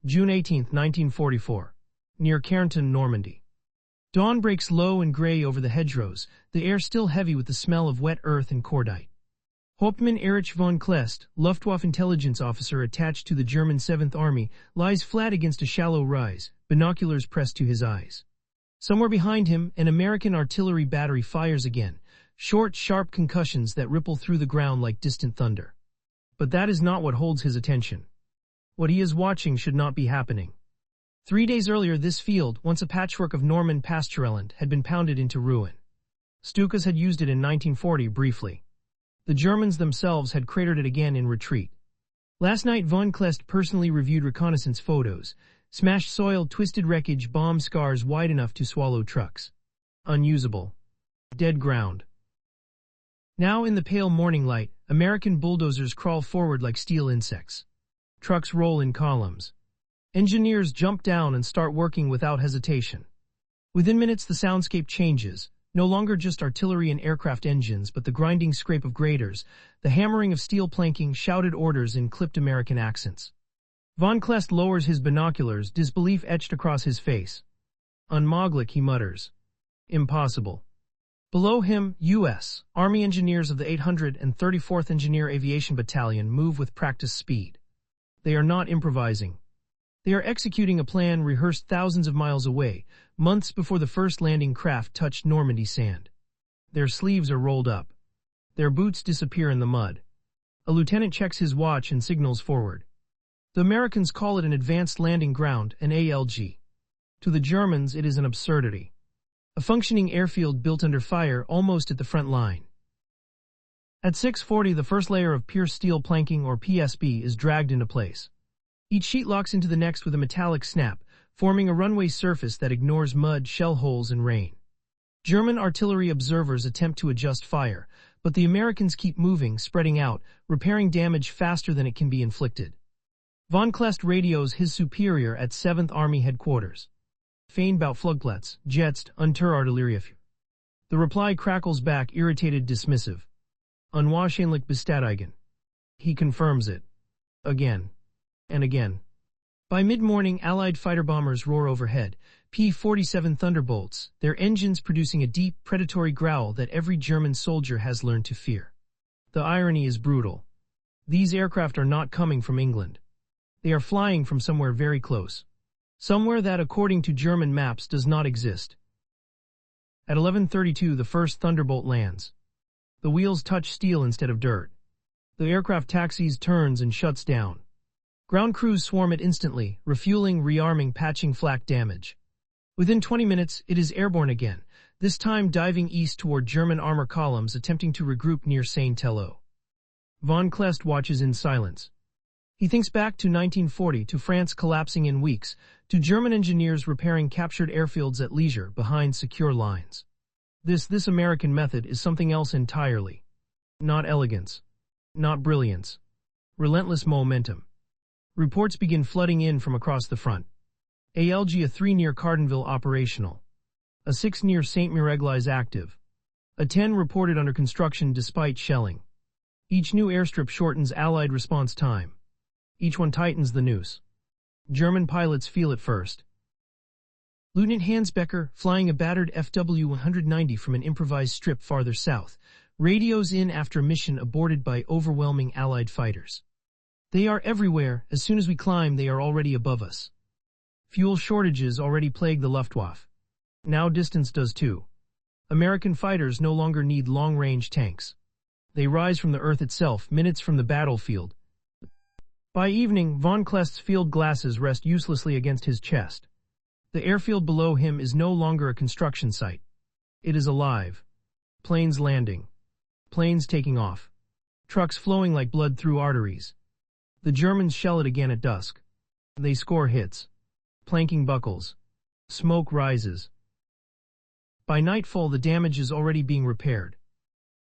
June 18, 1944. Near Carenton, Normandy. Dawn breaks low and gray over the hedgerows, the air still heavy with the smell of wet earth and cordite. Hauptmann Erich von Kleist, Luftwaffe intelligence officer attached to the German 7th Army, lies flat against a shallow rise, binoculars pressed to his eyes. Somewhere behind him, an American artillery battery fires again, short, sharp concussions that ripple through the ground like distant thunder. But that is not what holds his attention. What he is watching should not be happening. 3 days earlier, this field, once a patchwork of Norman pastureland, had been pounded into ruin. Stukas had used it in 1940 briefly. The Germans themselves had cratered it again in retreat. Last night, von Kleist personally reviewed reconnaissance photos. Smashed soil, twisted wreckage, bomb scars wide enough to swallow trucks. Unusable. Dead ground. Now in the pale morning light, American bulldozers crawl forward like steel insects. Trucks roll in columns. Engineers jump down and start working without hesitation. Within minutes the soundscape changes, no longer just artillery and aircraft engines, but the grinding scrape of graders, the hammering of steel planking, shouted orders in clipped American accents. Von Kleist lowers his binoculars, disbelief etched across his face. Unmoglich, he mutters. Impossible. Below him, U.S. Army engineers of the 834th Engineer Aviation Battalion move with practiced speed. They are not improvising. They are executing a plan rehearsed thousands of miles away, months before the first landing craft touched Normandy sand. Their sleeves are rolled up. Their boots disappear in the mud. A lieutenant checks his watch and signals forward. The Americans call it an advanced landing ground, an ALG. To the Germans, it is an absurdity. A functioning airfield built under fire almost at the front line. At 6:40, the first layer of pierced steel planking, or PSB, is dragged into place. Each sheet locks into the next with a metallic snap, forming a runway surface that ignores mud, shell holes, and rain. German artillery observers attempt to adjust fire, but the Americans keep moving, spreading out, repairing damage faster than it can be inflicted. Von Kleist radios his superior at 7th Army headquarters. Fehnbaut Flugplatz, jetzt, unter Artillerie. The reply crackles back, irritated, dismissive. Unwahrscheinlich bestätigen. He confirms it. Again. And again. By mid-morning, Allied fighter-bombers roar overhead, P-47 Thunderbolts, their engines producing a deep, predatory growl that every German soldier has learned to fear. The irony is brutal. These aircraft are not coming from England. They are flying from somewhere very close. Somewhere that, according to German maps, does not exist. At 11:32, the first Thunderbolt lands. The wheels touch steel instead of dirt. The aircraft taxis, turns, and shuts down. Ground crews swarm it instantly, refueling, rearming, patching flak damage. Within 20 minutes, it is airborne again, this time diving east toward German armor columns, attempting to regroup near Saint-Tello. Von Kleist watches in silence. He thinks back to 1940, to France collapsing in weeks, to German engineers repairing captured airfields at leisure behind secure lines. This American method is something else entirely. Not elegance. Not brilliance. Relentless momentum. Reports begin flooding in from across the front. ALG A3 near Cardenville operational. A6 near Saint-Mireglise active. A10 reported under construction despite shelling. Each new airstrip shortens Allied response time. Each one tightens the noose. German pilots feel it first. Lieutenant Hans Becker, flying a battered FW-190 from an improvised strip farther south, radios in after a mission aborted by overwhelming Allied fighters. They are everywhere. As soon as we climb, they are already above us. Fuel shortages already plague the Luftwaffe. Now distance does too. American fighters no longer need long-range tanks. They rise from the earth itself, minutes from the battlefield. By evening, von Kleist's field glasses rest uselessly against his chest. The airfield below him is no longer a construction site. It is alive. Planes landing. Planes taking off. Trucks flowing like blood through arteries. The Germans shell it again at dusk. They score hits. Planking buckles. Smoke rises. By nightfall, the damage is already being repaired.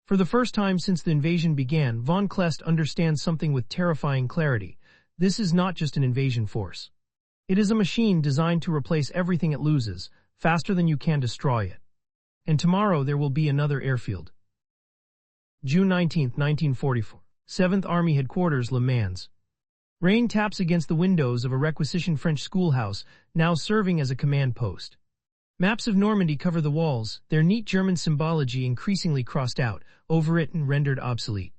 For the first time since the invasion began, von Kleist understands something with terrifying clarity. This is not just an invasion force. It is a machine designed to replace everything it loses, faster than you can destroy it. And tomorrow there will be another airfield. June 19, 1944. 7th Army Headquarters, Le Mans. Rain taps against the windows of a requisitioned French schoolhouse, now serving as a command post. Maps of Normandy cover the walls, their neat German symbology increasingly crossed out, overwritten, rendered obsolete.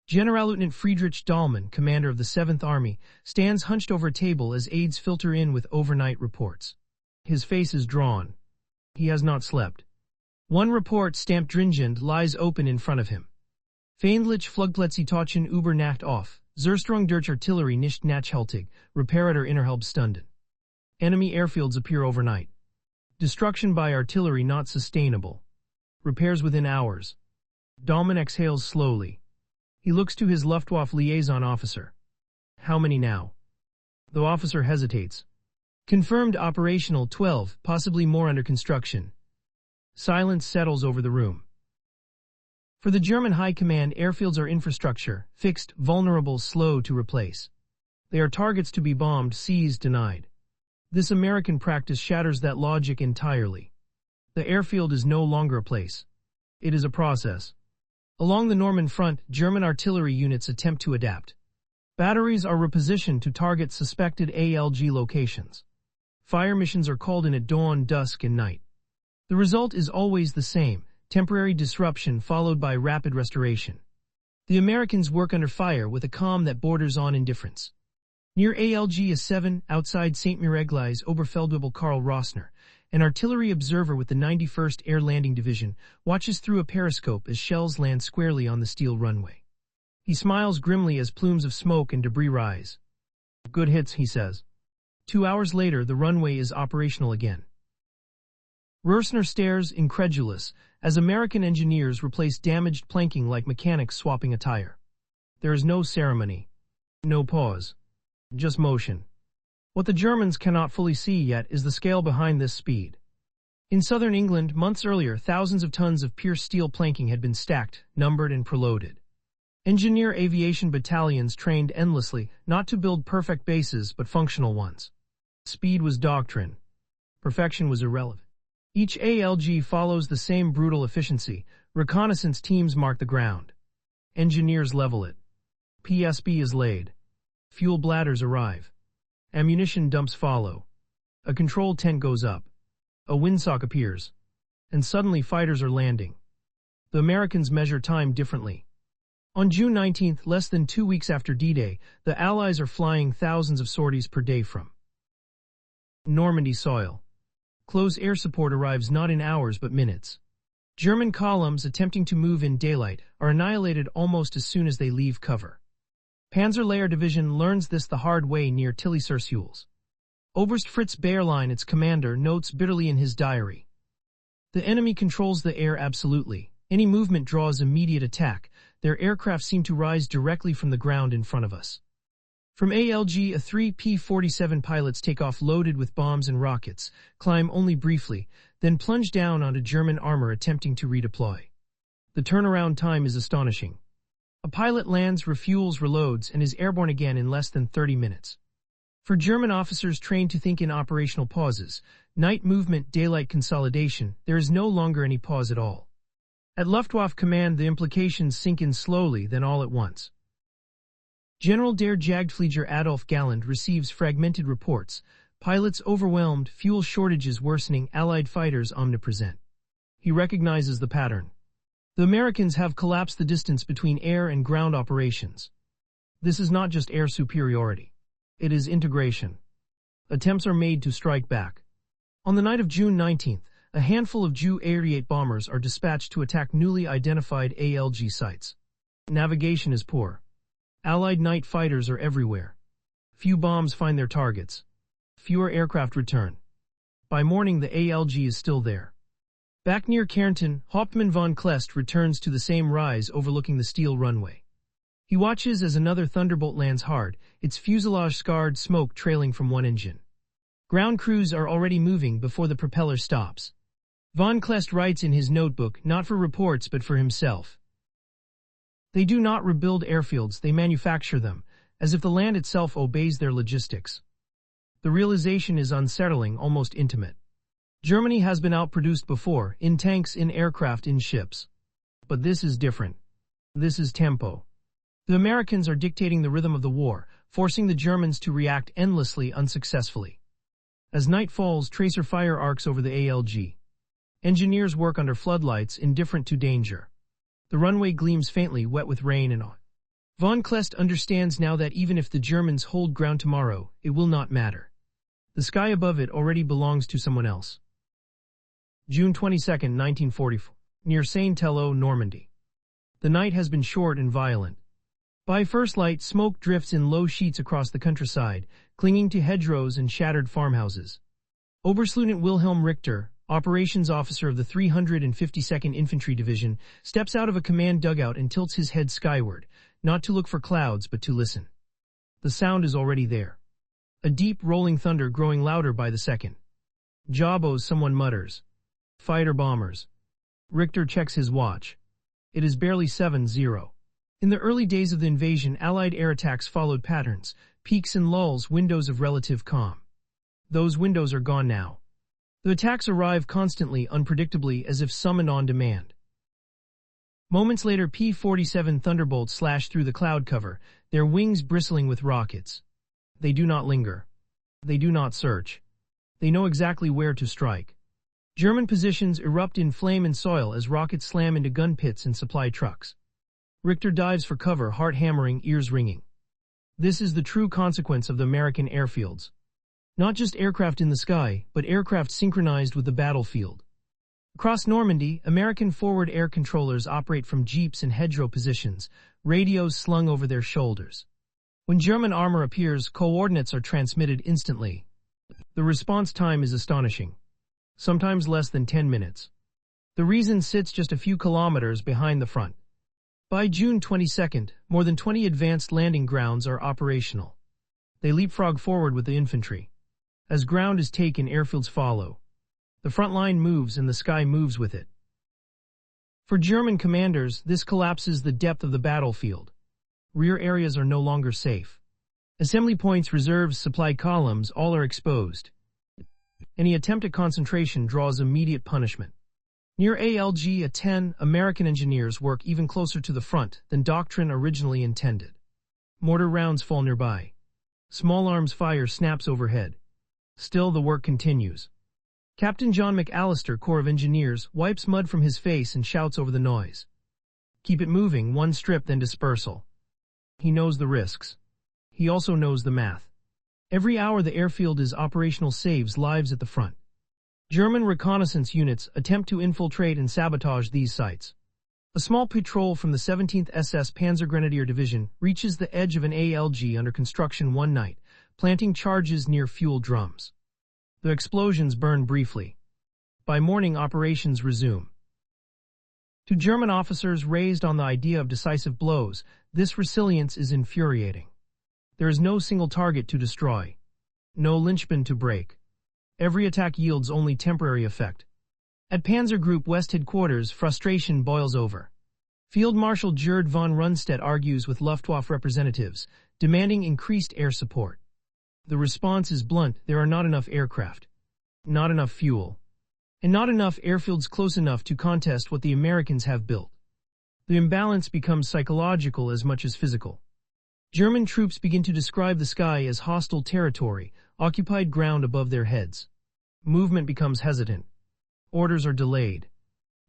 Generalleutnant Friedrich Dahlmann, commander of the 7th Army, stands hunched over a table as aides filter in with overnight reports. His face is drawn. He has not slept. One report, stamped dringend, lies open in front of him. Feindliche Flugplätze tauchen über Nacht auf, Zerstörung durch Artillerie nicht nachhaltig, Reparatur innerhalb Stunden. Enemy airfields appear overnight. Destruction by artillery not sustainable. Repairs within hours. Dahlmann exhales slowly. He looks to his Luftwaffe liaison officer. How many now? The officer hesitates. Confirmed operational 12, possibly more under construction. Silence settles over the room. For the German High Command, airfields are infrastructure, fixed, vulnerable, slow to replace. They are targets to be bombed, seized, denied. This American practice shatters that logic entirely. The airfield is no longer a place. It is a process. Along the Normandy front, German artillery units attempt to adapt. Batteries are repositioned to target suspected ALG locations. Fire missions are called in at dawn, dusk, and night. The result is always the same: temporary disruption followed by rapid restoration. The Americans work under fire with a calm that borders on indifference. Near ALG A7, outside St. Miregli's Oberfeldwebel, Karl Rossner, an artillery observer with the 91st Air Landing Division, watches through a periscope as shells land squarely on the steel runway. He smiles grimly as plumes of smoke and debris rise. "Good hits," he says. 2 hours later, the runway is operational again. Rossner stares, incredulous, as American engineers replace damaged planking like mechanics swapping a tire. There is no ceremony. No pause. Just motion. What the Germans cannot fully see yet is the scale behind this speed. In southern England, months earlier, thousands of tons of pierced steel planking had been stacked, numbered, and preloaded. Engineer aviation battalions trained endlessly, not to build perfect bases but functional ones. Speed was doctrine. Perfection was irrelevant. Each ALG follows the same brutal efficiency. Reconnaissance teams mark the ground. Engineers level it. PSB is laid. Fuel bladders arrive. Ammunition dumps follow. A control tent goes up. A windsock appears. And suddenly fighters are landing. The Americans measure time differently. On June 19th, less than 2 weeks after D-Day, the Allies are flying thousands of sorties per day from Normandy soil. Close air support arrives not in hours but minutes. German columns attempting to move in daylight are annihilated almost as soon as they leave cover. Panzerlehr Division learns this the hard way near Tilly-sur-Seulles. Oberst Fritz Bayerlein, its commander, notes bitterly in his diary. The enemy controls the air absolutely. Any movement draws immediate attack. Their aircraft seem to rise directly from the ground in front of us. From ALG, a 3 P-47 pilots take off loaded with bombs and rockets, climb only briefly, then plunge down onto German armor attempting to redeploy. The turnaround time is astonishing. A pilot lands, refuels, reloads, and is airborne again in less than 30 minutes. For German officers trained to think in operational pauses, night movement, daylight consolidation, there is no longer any pause at all. At Luftwaffe command, the implications sink in slowly, then all at once. General der Jagdflieger Adolf Galland receives fragmented reports: pilots overwhelmed, fuel shortages worsening, Allied fighters omnipresent. He recognizes the pattern. The Americans have collapsed the distance between air and ground operations. This is not just air superiority. It is integration. Attempts are made to strike back. On the night of June 19th, a handful of Ju-88 bombers are dispatched to attack newly identified ALG sites. Navigation is poor. Allied night fighters are everywhere. Few bombs find their targets. Fewer aircraft return. By morning, the ALG is still there. Back near Kärnten, Hauptmann von Kleist returns to the same rise overlooking the steel runway. He watches as another Thunderbolt lands hard, its fuselage scarred, smoke trailing from one engine. Ground crews are already moving before the propeller stops. Von Kleist writes in his notebook, not for reports but for himself. They do not rebuild airfields, they manufacture them, as if the land itself obeys their logistics. The realization is unsettling, almost intimate. Germany has been outproduced before, in tanks, in aircraft, in ships. But this is different. This is tempo. The Americans are dictating the rhythm of the war, forcing the Germans to react endlessly unsuccessfully. As night falls, tracer fire arcs over the ALG. Engineers work under floodlights, indifferent to danger. The runway gleams faintly, wet with rain and oil. Von Kleist understands now that even if the Germans hold ground tomorrow, it will not matter. The sky above it already belongs to someone else. June 22, 1944. Near Saint-Tello, Normandy. The night has been short and violent. By first light, smoke drifts in low sheets across the countryside, clinging to hedgerows and shattered farmhouses. Oberstleutnant Wilhelm Richter, operations officer of the 352nd Infantry Division, steps out of a command dugout and tilts his head skyward, not to look for clouds but to listen. The sound is already there. A deep rolling thunder growing louder by the second. Jabos, someone mutters. Fighter bombers. Richter checks his watch. It is barely 7:00. In the early days of the invasion, Allied air attacks followed patterns, peaks and lulls, windows of relative calm. Those windows are gone now. The attacks arrive constantly, unpredictably, as if summoned on demand. Moments later, P-47 Thunderbolts slash through the cloud cover, their wings bristling with rockets. They do not linger. They do not search. They know exactly where to strike. German positions erupt in flame and soil as rockets slam into gun pits and supply trucks. Richter dives for cover, heart hammering, ears ringing. This is the true consequence of the American airfields. Not just aircraft in the sky, but aircraft synchronized with the battlefield. Across Normandy, American forward air controllers operate from jeeps and hedgerow positions, radios slung over their shoulders. When German armor appears, coordinates are transmitted instantly. The response time is astonishing. Sometimes less than 10 minutes. The reason sits just a few kilometers behind the front. By June 22, more than 20 advanced landing grounds are operational. They leapfrog forward with the infantry. As ground is taken, airfields follow. The front line moves and the sky moves with it. For German commanders, this collapses the depth of the battlefield. Rear areas are no longer safe. Assembly points, reserves, supply columns, all are exposed. Any attempt at concentration draws immediate punishment. Near ALG-10, American engineers work even closer to the front than doctrine originally intended. Mortar rounds fall nearby. Small arms fire snaps overhead. Still, the work continues. Captain John McAllister, Corps of Engineers, wipes mud from his face and shouts over the noise. Keep it moving, one strip, then dispersal. He knows the risks. He also knows the math. Every hour the airfield is operational saves lives at the front. German reconnaissance units attempt to infiltrate and sabotage these sites. A small patrol from the 17th SS Panzergrenadier Division reaches the edge of an ALG under construction one night, planting charges near fuel drums. The explosions burn briefly. By morning, operations resume. To German officers raised on the idea of decisive blows, this resilience is infuriating. There is no single target to destroy. No linchpin to break. Every attack yields only temporary effect. At Panzer Group West headquarters, frustration boils over. Field Marshal Gerd von Rundstedt argues with Luftwaffe representatives, demanding increased air support. The response is blunt: there are not enough aircraft, not enough fuel, and not enough airfields close enough to contest what the Americans have built. The imbalance becomes psychological as much as physical. German troops begin to describe the sky as hostile territory, occupied ground above their heads. Movement becomes hesitant. Orders are delayed.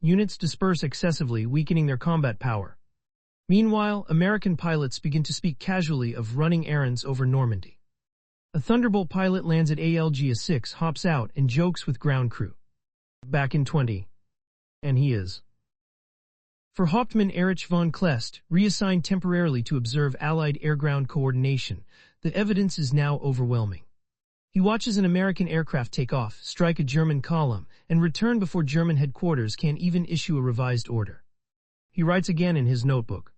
Units disperse excessively, weakening their combat power. Meanwhile, American pilots begin to speak casually of running errands over Normandy. A Thunderbolt pilot lands at ALG-6, hops out, and jokes with ground crew. Back in 20. And he is. For Hauptmann Erich von Kleist, reassigned temporarily to observe Allied air-ground coordination, the evidence is now overwhelming. He watches an American aircraft take off, strike a German column, and return before German headquarters can even issue a revised order. He writes again in his notebook.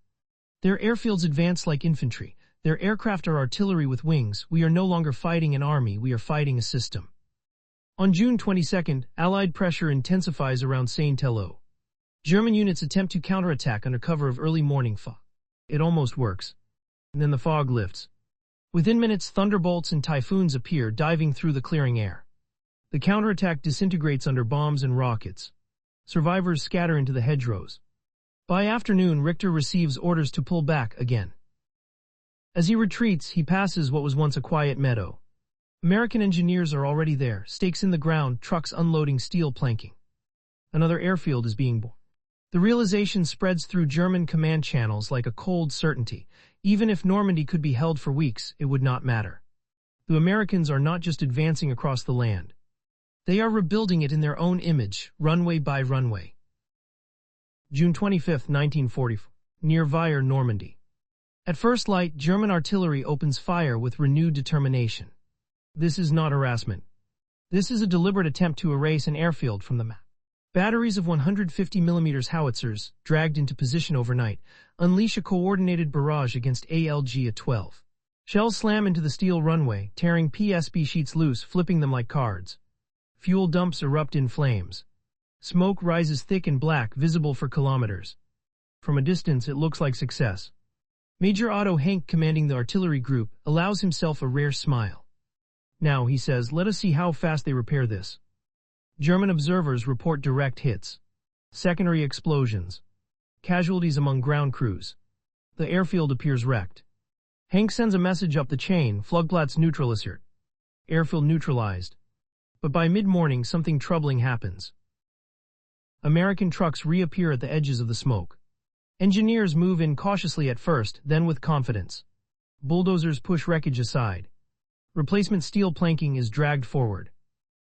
Their airfields advance like infantry. Their aircraft are artillery with wings. We are no longer fighting an army, we are fighting a system. On June 22, Allied pressure intensifies around Saint-Tello. German units attempt to counterattack under cover of early morning fog. It almost works. And then the fog lifts. Within minutes, thunderbolts and typhoons appear, diving through the clearing air. The counterattack disintegrates under bombs and rockets. Survivors scatter into the hedgerows. By afternoon, Richter receives orders to pull back again. As he retreats, he passes what was once a quiet meadow. American engineers are already there, stakes in the ground, trucks unloading steel planking. Another airfield is being born. The realization spreads through German command channels like a cold certainty. Even if Normandy could be held for weeks, it would not matter. The Americans are not just advancing across the land. They are rebuilding it in their own image, runway by runway. June 25, 1944, near Vire, Normandy. At first light, German artillery opens fire with renewed determination. This is not harassment. This is a deliberate attempt to erase an airfield from the map. Batteries of 150mm howitzers, dragged into position overnight, unleash a coordinated barrage against ALG at 12. Shells slam into the steel runway, tearing PSB sheets loose, flipping them like cards. Fuel dumps erupt in flames. Smoke rises thick and black, visible for kilometers. From a distance, it looks like success. Major Otto Henk, commanding the artillery group, allows himself a rare smile. Now, he says, let us see how fast they repair this. German observers report direct hits. Secondary explosions. Casualties among ground crews. The airfield appears wrecked. Henk sends a message up the chain, Flugplatz neutralisiert. Airfield neutralized. But by mid-morning, something troubling happens. American trucks reappear at the edges of the smoke. Engineers move in cautiously at first, then with confidence. Bulldozers push wreckage aside. Replacement steel planking is dragged forward.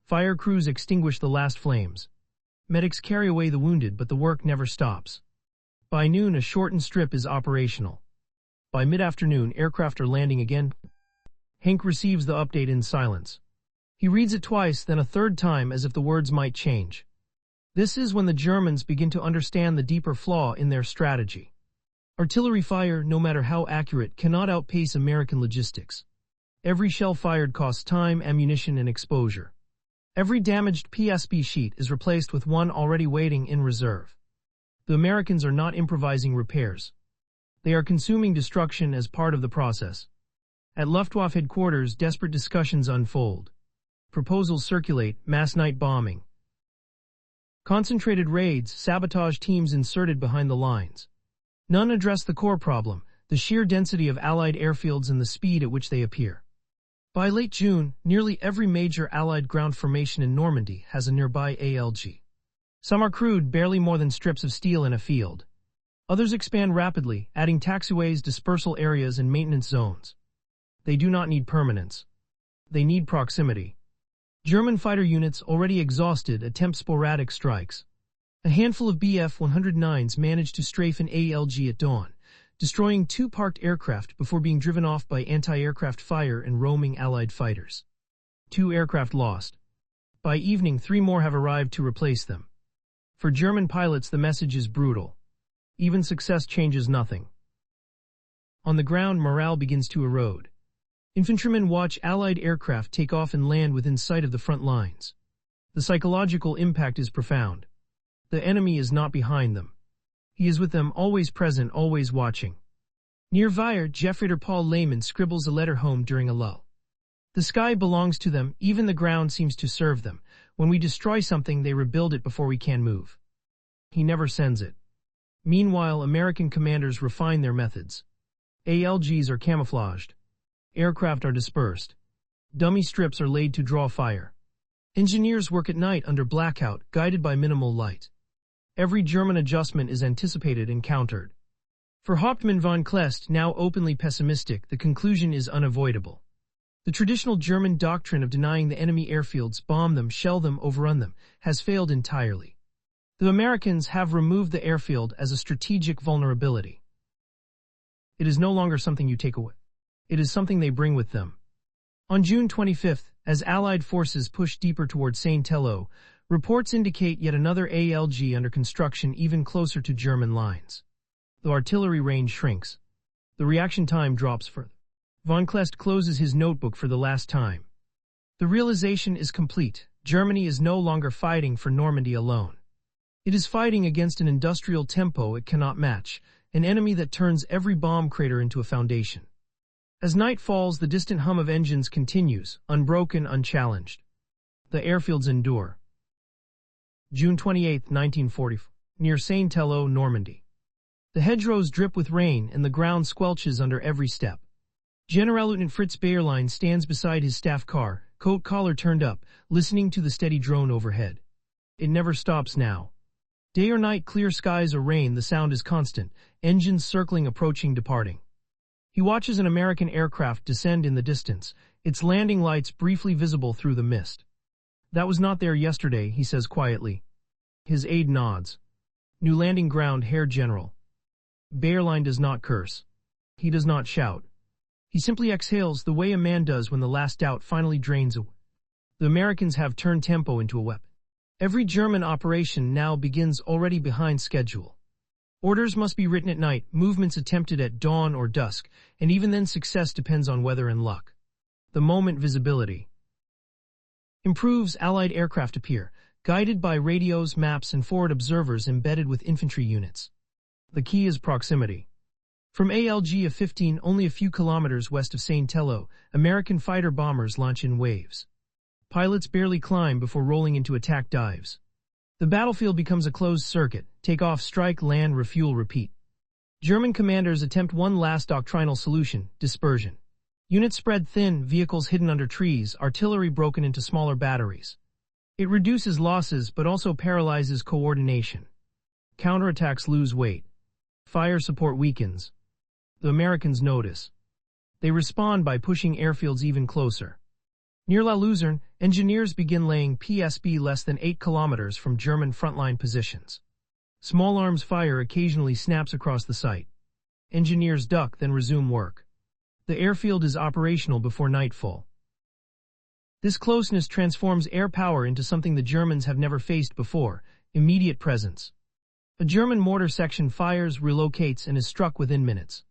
Fire crews extinguish the last flames. Medics carry away the wounded, but the work never stops. By noon, a shortened strip is operational. By mid-afternoon, aircraft are landing again. Henk receives the update in silence. He reads it twice, then a third time, as if the words might change. This is when the Germans begin to understand the deeper flaw in their strategy. Artillery fire, no matter how accurate, cannot outpace American logistics. Every shell fired costs time, ammunition, and exposure. Every damaged PSB sheet is replaced with one already waiting in reserve. The Americans are not improvising repairs. They are consuming destruction as part of the process. At Luftwaffe headquarters, desperate discussions unfold. Proposals circulate, mass night bombing. Concentrated raids, sabotage teams inserted behind the lines. None address the core problem, the sheer density of Allied airfields and the speed at which they appear. By late June, nearly every major Allied ground formation in Normandy has a nearby ALG. Some are crude, barely more than strips of steel in a field. Others expand rapidly, adding taxiways, dispersal areas, and maintenance zones. They do not need permanence. They need proximity. German fighter units, already exhausted, attempt sporadic strikes. A handful of Bf-109s managed to strafe an ALG at dawn, destroying 2 parked aircraft before being driven off by anti-aircraft fire and roaming Allied fighters. 2 aircraft lost. By evening, 3 more have arrived to replace them. For German pilots, the message is brutal. Even success changes nothing. On the ground, morale begins to erode. Infantrymen watch Allied aircraft take off and land within sight of the front lines. The psychological impact is profound. The enemy is not behind them. He is with them, always present, always watching. Near Vire, Jeffreiter Paul Lehmann scribbles a letter home during a lull. The sky belongs to them, even the ground seems to serve them. When we destroy something, they rebuild it before we can move. He never sends it. Meanwhile, American commanders refine their methods. ALGs are camouflaged. Aircraft are dispersed. Dummy strips are laid to draw fire. Engineers work at night under blackout, guided by minimal light. Every German adjustment is anticipated and countered. For Hauptmann von Kleist, now openly pessimistic, the conclusion is unavoidable. The traditional German doctrine of denying the enemy airfields, bomb them, shell them, overrun them, has failed entirely. The Americans have removed the airfield as a strategic vulnerability. It is no longer something you take away. It is something they bring with them. On June 25th, as Allied forces push deeper toward Saint-Tello, reports indicate yet another ALG under construction even closer to German lines. The artillery range shrinks. The reaction time drops further. Von Kleist closes his notebook for the last time. The realization is complete. Germany is no longer fighting for Normandy alone. It is fighting against an industrial tempo it cannot match, an enemy that turns every bomb crater into a foundation. As night falls, the distant hum of engines continues, unbroken, unchallenged. The airfields endure. June 28, 1944, near Saint-Tello, Normandy. The hedgerows drip with rain and the ground squelches under every step. Generalleutnant Fritz Bayerlein stands beside his staff car, coat collar turned up, listening to the steady drone overhead. It never stops now. Day or night, clear skies or rain, the sound is constant, engines circling, approaching, departing. He watches an American aircraft descend in the distance, its landing lights briefly visible through the mist. That was not there yesterday, he says quietly. His aide nods. New landing ground, Herr General. Bayerlein does not curse. He does not shout. He simply exhales the way a man does when the last doubt finally drains away. The Americans have turned tempo into a weapon. Every German operation now begins already behind schedule. Orders must be written at night, movements attempted at dawn or dusk, and even then success depends on weather and luck. The moment visibility improves. Allied aircraft appear, guided by radios, maps, and forward observers embedded with infantry units. The key is proximity. From ALG of 15, only a few kilometers west of Saint-Tello, American fighter bombers launch in waves. Pilots barely climb before rolling into attack dives. The battlefield becomes a closed circuit: take off, strike, land, refuel, repeat. German commanders attempt one last doctrinal solution: dispersion. Units spread thin, vehicles hidden under trees, artillery broken into smaller batteries. It reduces losses but also paralyzes coordination. Counterattacks lose weight. Fire support weakens. The Americans notice. They respond by pushing airfields even closer. Near La Luzerne, engineers begin laying PSB less than 8 kilometers from German frontline positions. Small arms fire occasionally snaps across the site. Engineers duck, then resume work. The airfield is operational before nightfall. This closeness transforms air power into something the Germans have never faced before: immediate presence. A German mortar section fires, relocates, and is struck within minutes.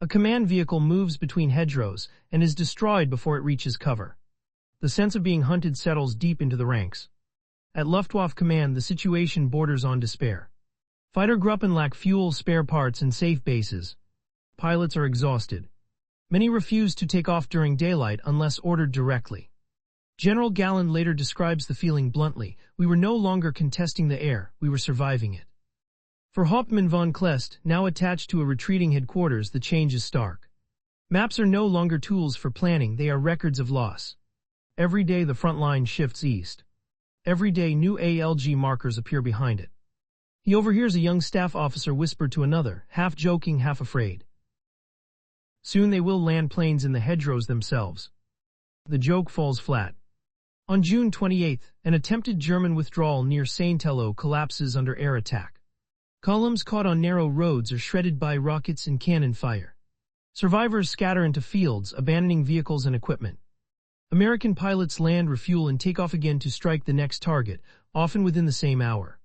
A command vehicle moves between hedgerows and is destroyed before it reaches cover. The sense of being hunted settles deep into the ranks. At Luftwaffe command, the situation borders on despair. Fighter Gruppen lack fuel, spare parts, and safe bases. Pilots are exhausted. Many refuse to take off during daylight unless ordered directly. General Galland later describes the feeling bluntly: we were no longer contesting the air, we were surviving it. For Hauptmann von Kleist, now attached to a retreating headquarters, the change is stark. Maps are no longer tools for planning, they are records of loss. Every day the front line shifts east. Every day new ALG markers appear behind it. He overhears a young staff officer whisper to another, half joking, half afraid. Soon they will land planes in the hedgerows themselves. The joke falls flat. On June 28, an attempted German withdrawal near Saint-Tello collapses under air attack. Columns caught on narrow roads are shredded by rockets and cannon fire. Survivors scatter into fields, abandoning vehicles and equipment. American pilots land, refuel, and take off again to strike the next target, often within the same hour.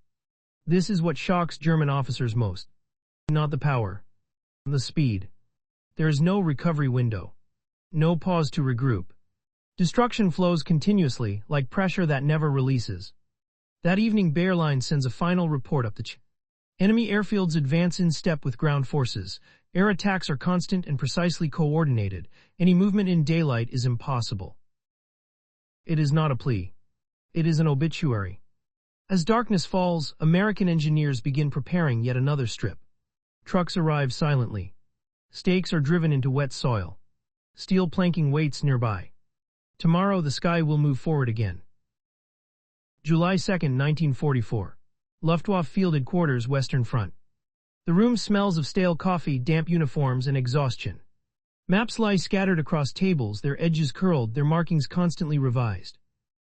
This is what shocks German officers most. Not the power. The speed. There is no recovery window. No pause to regroup. Destruction flows continuously, like pressure that never releases. That evening, Bayerlein sends a final report up the Enemy airfields advance in step with ground forces. Air attacks are constant and precisely coordinated. Any movement in daylight is impossible. It is not a plea. It is an obituary. As darkness falls, American engineers begin preparing yet another strip. Trucks arrive silently. Stakes are driven into wet soil. Steel planking waits nearby. Tomorrow the sky will move forward again. July 2, 1944. Luftwaffe Field Headquarters, Western Front. The room smells of stale coffee, damp uniforms, and exhaustion. Maps lie scattered across tables, their edges curled, their markings constantly revised.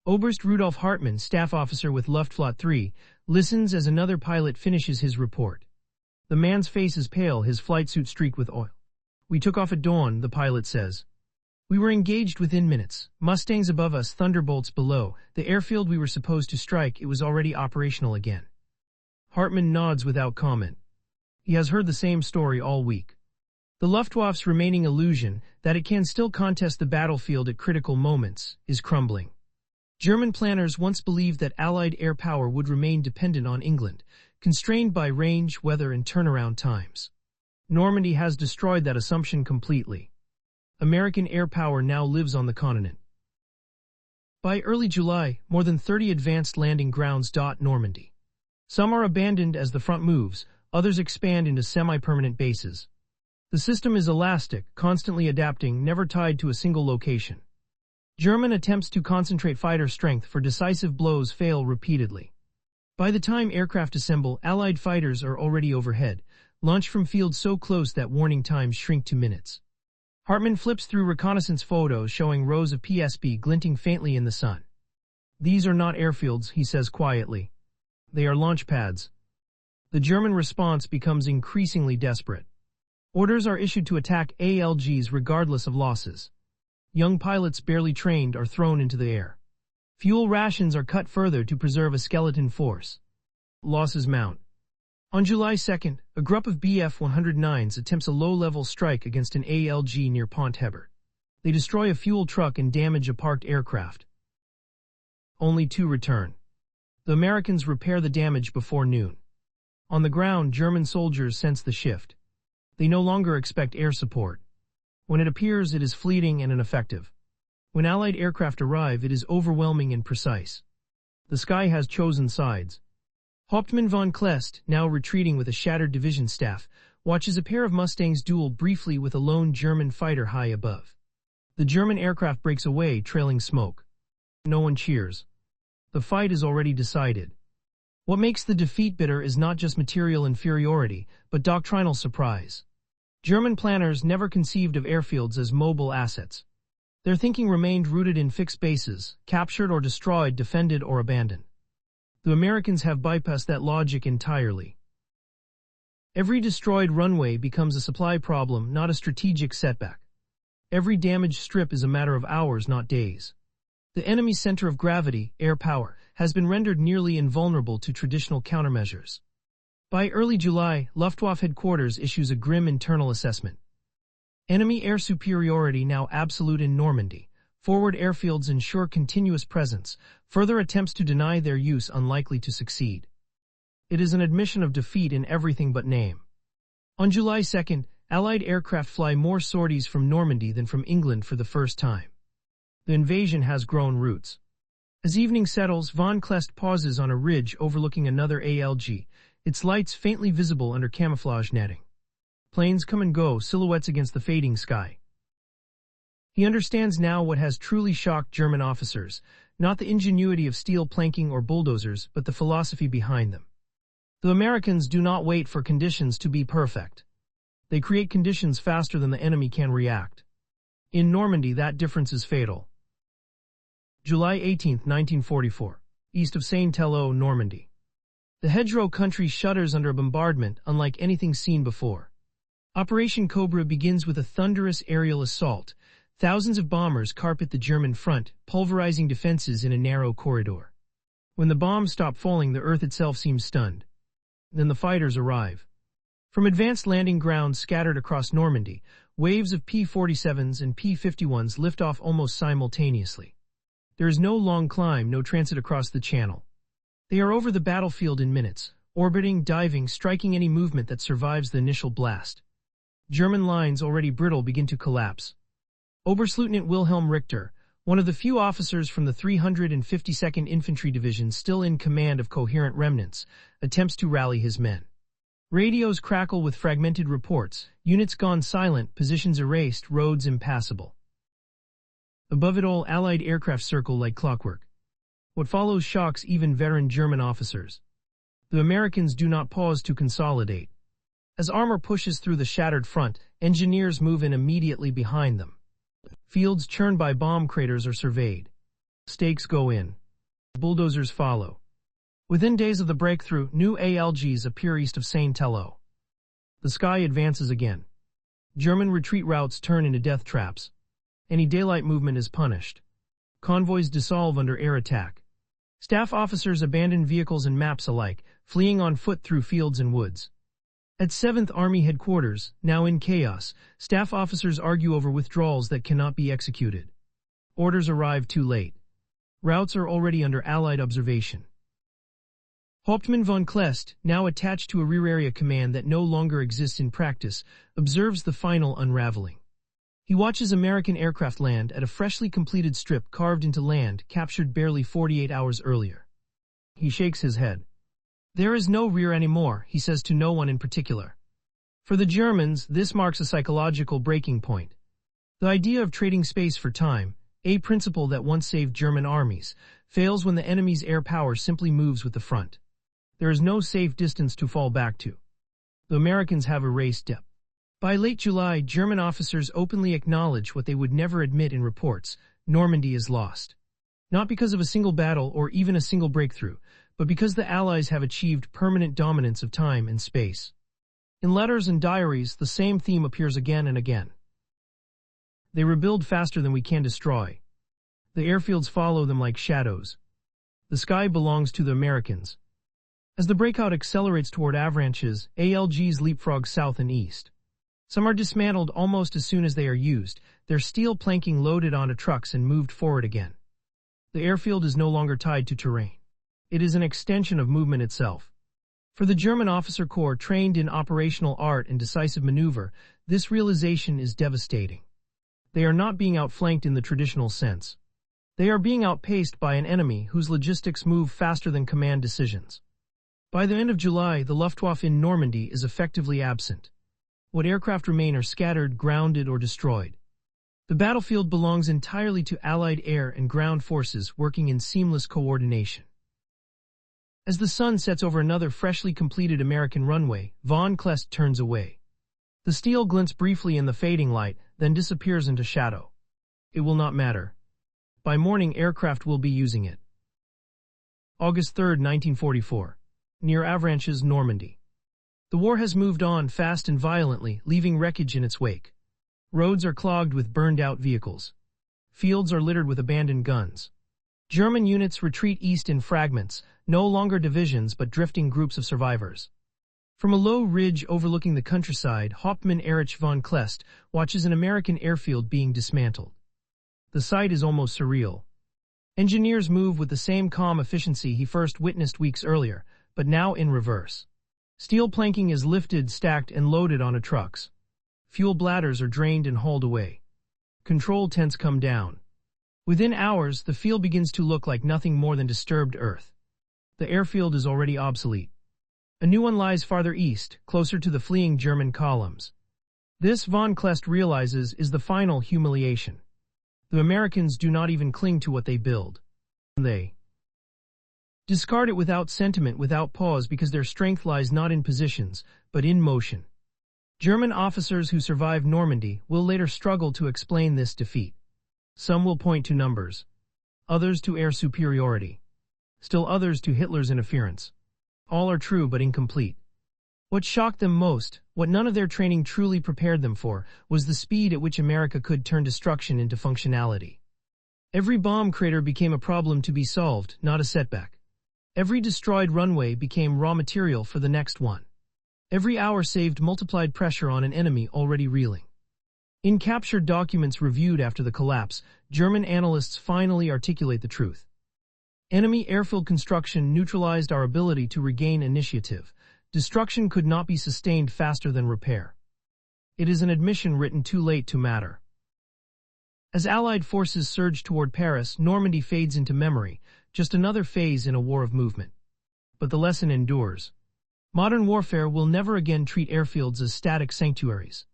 Oberst Rudolf Hartmann, staff officer with Luftwaffe 3, listens as another pilot finishes his report. The man's face is pale, his flight suit streaked with oil. We took off at dawn, the pilot says. We were engaged within minutes. Mustangs above us, thunderbolts below. The airfield we were supposed to strike, it was already operational again. Hartmann nods without comment. He has heard the same story all week. The Luftwaffe's remaining illusion, that it can still contest the battlefield at critical moments, is crumbling. German planners once believed that Allied air power would remain dependent on England, constrained by range, weather, and turnaround times. Normandy has destroyed that assumption completely. American air power now lives on the continent. By early July, more than 30 advanced landing grounds dot Normandy. Some are abandoned as the front moves, others expand into semi-permanent bases. The system is elastic, constantly adapting, never tied to a single location. German attempts to concentrate fighter strength for decisive blows fail repeatedly. By the time aircraft assemble, Allied fighters are already overhead, launched from fields so close that warning times shrink to minutes. Hartmann flips through reconnaissance photos showing rows of PSB glinting faintly in the sun. "These are not airfields," he says quietly. "They are launch pads." The German response becomes increasingly desperate. Orders are issued to attack ALGs regardless of losses. Young pilots barely trained are thrown into the air. Fuel rations are cut further to preserve a skeleton force. Losses mount. On July 2nd, a group of Bf-109s attempts a low-level strike against an ALG near Pont Hebert. They destroy a fuel truck and damage a parked aircraft. Only 2 return. The Americans repair the damage before noon. On the ground, German soldiers sense the shift. They no longer expect air support. When it appears, it is fleeting and ineffective. When Allied aircraft arrive, it is overwhelming and precise. The sky has chosen sides. Hauptmann von Kleist, now retreating with a shattered division staff, watches a pair of Mustangs duel briefly with a lone German fighter high above. The German aircraft breaks away, trailing smoke. No one cheers. The fight is already decided. What makes the defeat bitter is not just material inferiority, but doctrinal surprise. German planners never conceived of airfields as mobile assets. Their thinking remained rooted in fixed bases, captured or destroyed, defended or abandoned. The Americans have bypassed that logic entirely. Every destroyed runway becomes a supply problem, not a strategic setback. Every damaged strip is a matter of hours, not days. The enemy's center of gravity, air power, has been rendered nearly invulnerable to traditional countermeasures. By early July, Luftwaffe headquarters issues a grim internal assessment. Enemy air superiority now absolute in Normandy. Forward airfields ensure continuous presence. Further attempts to deny their use unlikely to succeed. It is an admission of defeat in everything but name. On July 2nd, Allied aircraft fly more sorties from Normandy than from England for the first time. The invasion has grown roots. As evening settles, von Kleist pauses on a ridge overlooking another ALG, its lights faintly visible under camouflage netting. Planes come and go, silhouettes against the fading sky. He understands now what has truly shocked German officers, not the ingenuity of steel planking or bulldozers, but the philosophy behind them. The Americans do not wait for conditions to be perfect. They create conditions faster than the enemy can react. In Normandy, that difference is fatal. July 18, 1944. East of Saint-Telot, Normandy. The hedgerow country shudders under a bombardment unlike anything seen before. Operation Cobra begins with a thunderous aerial assault. Thousands of bombers carpet the German front, pulverizing defenses in a narrow corridor. When the bombs stop falling, the earth itself seems stunned. Then the fighters arrive. From advanced landing grounds scattered across Normandy, waves of P-47s and P-51s lift off almost simultaneously. There is no long climb, no transit across the channel. They are over the battlefield in minutes, orbiting, diving, striking any movement that survives the initial blast. German lines, already brittle, begin to collapse. Oberstleutnant Wilhelm Richter, one of the few officers from the 352nd Infantry Division still in command of coherent remnants, attempts to rally his men. Radios crackle with fragmented reports, units gone silent, positions erased, roads impassable. Above it all, Allied aircraft circle like clockwork. What follows shocks even veteran German officers. The Americans do not pause to consolidate. As armor pushes through the shattered front, engineers move in immediately behind them. Fields churned by bomb craters are surveyed. Stakes go in. Bulldozers follow. Within days of the breakthrough, new ALGs appear east of Saint-Telot. The sky advances again. German retreat routes turn into death traps. Any daylight movement is punished. Convoys dissolve under air attack. Staff officers abandon vehicles and maps alike, fleeing on foot through fields and woods. At 7th Army headquarters, now in chaos, staff officers argue over withdrawals that cannot be executed. Orders arrive too late. Routes are already under Allied observation. Hauptmann von Kleist, now attached to a rear area command that no longer exists in practice, observes the final unraveling. He watches American aircraft land at a freshly completed strip carved into land captured barely 48 hours earlier. He shakes his head. There is no rear anymore, he says to no one in particular. For the Germans, this marks a psychological breaking point. The idea of trading space for time, a principle that once saved German armies, fails when the enemy's air power simply moves with the front. There is no safe distance to fall back to. The Americans have erased depth. By late July, German officers openly acknowledge what they would never admit in reports: Normandy is lost. Not because of a single battle or even a single breakthrough, but because the Allies have achieved permanent dominance of time and space. In letters and diaries, the same theme appears again and again. They rebuild faster than we can destroy. The airfields follow them like shadows. The sky belongs to the Americans. As the breakout accelerates toward avalanches, ALGs leapfrog south and east. Some are dismantled almost as soon as they are used, their steel planking loaded onto trucks and moved forward again. The airfield is no longer tied to terrain. It is an extension of movement itself. For the German officer corps trained in operational art and decisive maneuver, this realization is devastating. They are not being outflanked in the traditional sense. They are being outpaced by an enemy whose logistics move faster than command decisions. By the end of July, the Luftwaffe in Normandy is effectively absent. What aircraft remain are scattered, grounded, or destroyed. The battlefield belongs entirely to Allied air and ground forces working in seamless coordination. As the sun sets over another freshly completed American runway, von Kleist turns away. The steel glints briefly in the fading light, then disappears into shadow. It will not matter. By morning, aircraft will be using it. August 3, 1944. Near Avranches, Normandy. The war has moved on fast and violently, leaving wreckage in its wake. Roads are clogged with burned-out vehicles. Fields are littered with abandoned guns. German units retreat east in fragments, no longer divisions but drifting groups of survivors. From a low ridge overlooking the countryside, Hauptmann Erich von Kleist watches an American airfield being dismantled. The sight is almost surreal. Engineers move with the same calm efficiency he first witnessed weeks earlier, but now in reverse. Steel planking is lifted, stacked, and loaded onto trucks. Fuel bladders are drained and hauled away. Control tents come down. Within hours, the field begins to look like nothing more than disturbed earth. The airfield is already obsolete. A new one lies farther east, closer to the fleeing German columns. This, von Kleist realizes, is the final humiliation. The Americans do not even cling to what they build. They discard it without sentiment, without pause, because their strength lies not in positions, but in motion. German officers who survive Normandy will later struggle to explain this defeat. Some will point to numbers, others to air superiority, still others to Hitler's interference. All are true but incomplete. What shocked them most, what none of their training truly prepared them for, was the speed at which America could turn destruction into functionality. Every bomb crater became a problem to be solved, not a setback. Every destroyed runway became raw material for the next one. Every hour saved multiplied pressure on an enemy already reeling. In captured documents reviewed after the collapse, German analysts finally articulate the truth. Enemy airfield construction neutralized our ability to regain initiative. Destruction could not be sustained faster than repair. It is an admission written too late to matter. As Allied forces surge toward Paris, Normandy fades into memory, just another phase in a war of movement. But the lesson endures. Modern warfare will never again treat airfields as static sanctuaries.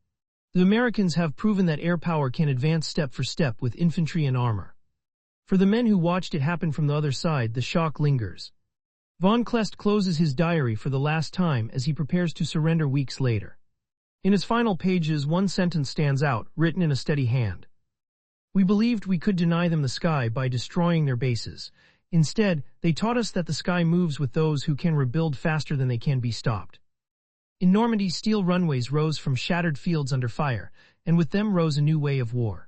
The Americans have proven that air power can advance step for step with infantry and armor. For the men who watched it happen from the other side, the shock lingers. Von Kleist closes his diary for the last time as he prepares to surrender weeks later. In his final pages, one sentence stands out, written in a steady hand. We believed we could deny them the sky by destroying their bases. Instead, they taught us that the sky moves with those who can rebuild faster than they can be stopped. In Normandy, steel runways rose from shattered fields under fire, and with them rose a new way of war.